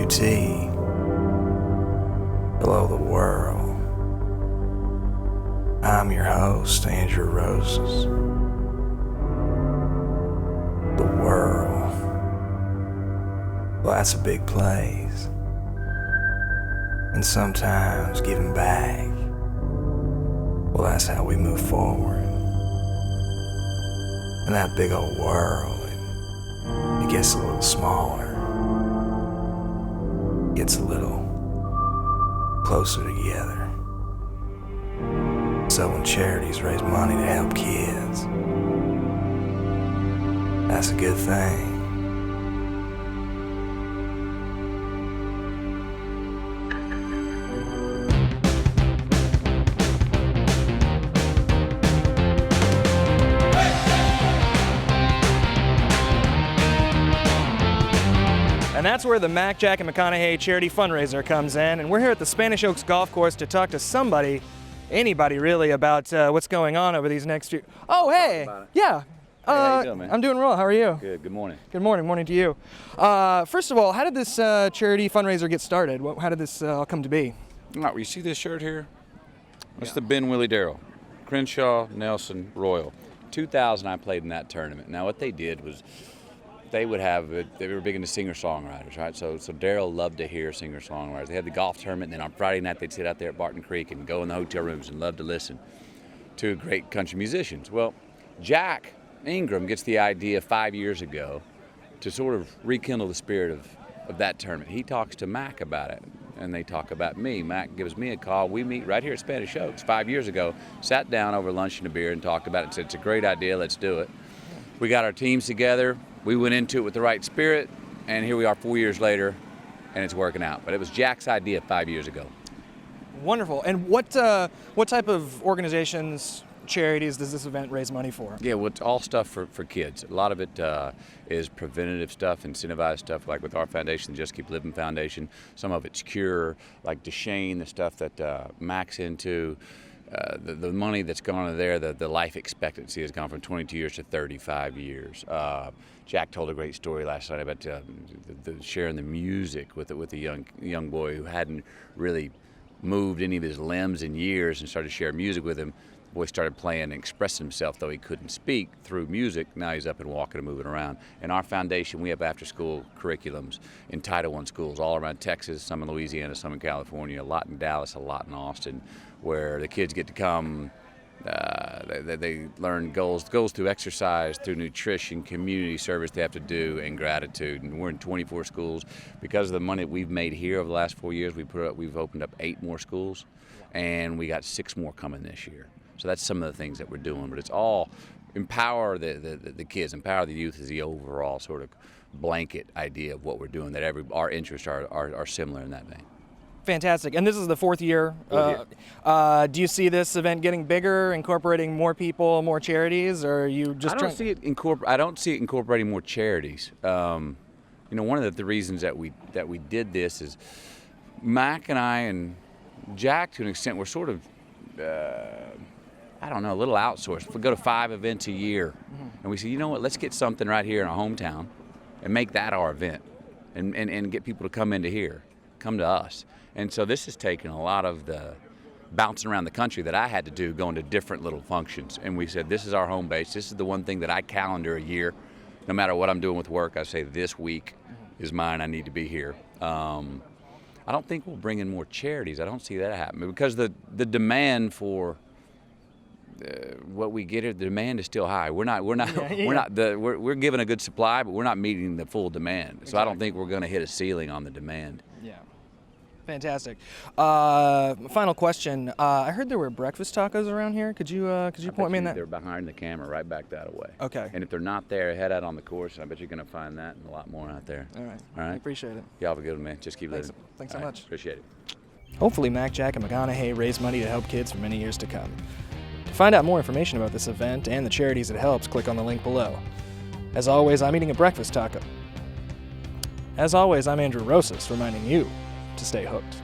WT. Hello, the world. I'm your host, Andrew Roses. The world. Well, that's a big place. And sometimes giving back. Well, that's how we move forward. And that big old world, it gets a little smaller. Gets a little closer together. So when charities raise money to help kids, that's a good thing. And that's where the Mack, Jack, and McConaughey charity fundraiser comes in. And we're here at the Spanish Oaks Golf Course to talk to somebody, anybody really, about what's going on over these next few... Oh, hey! Yeah. Hey, how you doing, man? I'm doing well. How are you? Good. Good morning. Good morning. Morning to you. First of all, how did this charity fundraiser get started? How did this all come to be? Well, you see this shirt here? That's the Ben-Willie-Darrell. Crenshaw, Nelson, Royal. 2000, I played in that tournament. Now, what they did was... they were big into singer-songwriters, right? So Darrell loved to hear singer-songwriters. They had the golf tournament, and then on Friday night they'd sit out there at Barton Creek and go in the hotel rooms and love to listen to great country musicians. Well, Jack Ingram gets the idea 5 years ago to sort of rekindle the spirit of that tournament. He talks to Mack about it, and they talk about me. Mack gives me a call. We meet right here at Spanish Oaks 5 years ago, sat down over lunch and a beer and talked about it and said, it's a great idea, let's do it. We got our teams together. We went into it with the right spirit, and here we are 4 years later, and it's working out. But it was Jack's idea 5 years ago. Wonderful. And what type of organizations, charities does this event raise money for? Yeah, well, it's all stuff for kids. A lot of it is preventative stuff, incentivized stuff, like with our foundation, the Just Keep Living Foundation. Some of it's cure, like Duchenne, the stuff that Mack's into. The money that's gone into there, the life expectancy has gone from 22 years to 35 years. Jack told a great story last night about the sharing the music with a young boy who hadn't really moved any of his limbs in years, and started sharing music with him. The boy started playing and expressing himself, though he couldn't speak, through music. Now he's up and walking and moving around. In our foundation, we have after-school curriculums in Title I schools all around Texas, some in Louisiana, some in California, a lot in Dallas, a lot in Austin, where the kids get to come. They learn goals through exercise, through nutrition, community service they have to do, and gratitude. And we're in 24 schools. Because of the money that we've made here over the last 4 years, we've opened up 8 more schools, and we got 6 more coming this year. So that's some of the things that we're doing. But it's all empower the kids, empower the youth is the overall sort of blanket idea of what we're doing, that our interests are similar in that vein. Fantastic. And this is the 4th year. Do you see this event getting bigger, incorporating more people, more charities, or are you just I don't see it incorporating more charities. One of the reasons that we did this is Mack and I and Jack, to an extent, we're sort of a little outsourced. If we go to 5 events a year, and we say, you know what, let's get something right here in our hometown and make that our event, and get people to come come to us. And so this has taken a lot of the bouncing around the country that I had to do, going to different little functions. And we said, this is our home base. This is the one thing that I calendar a year. No matter what I'm doing with work, I say, this week is mine. I need to be here. I don't think we'll bring in more charities. I don't see that happening, because the demand for what we get here, the demand is still high. We're given a good supply, but we're not meeting the full demand. Exactly. So I don't think we're going to hit a ceiling on the demand. Yeah. Fantastic. Final question. I heard there were breakfast tacos around here. Could you point me in that? They're behind the camera, right back that way. Okay. And if they're not there, head out on the course. I bet you're going to find that and a lot more out there. All right. All right. I appreciate it. Y'all have a good one, man. Just keep living. Thanks so much. Appreciate it. Hopefully, Mack, Jack, and McConaughey raise money to help kids for many years to come. To find out more information about this event and the charities it helps, click on the link below. As always, I'm eating a breakfast taco. As always, I'm Andrew Rosas, reminding you to stay hooked.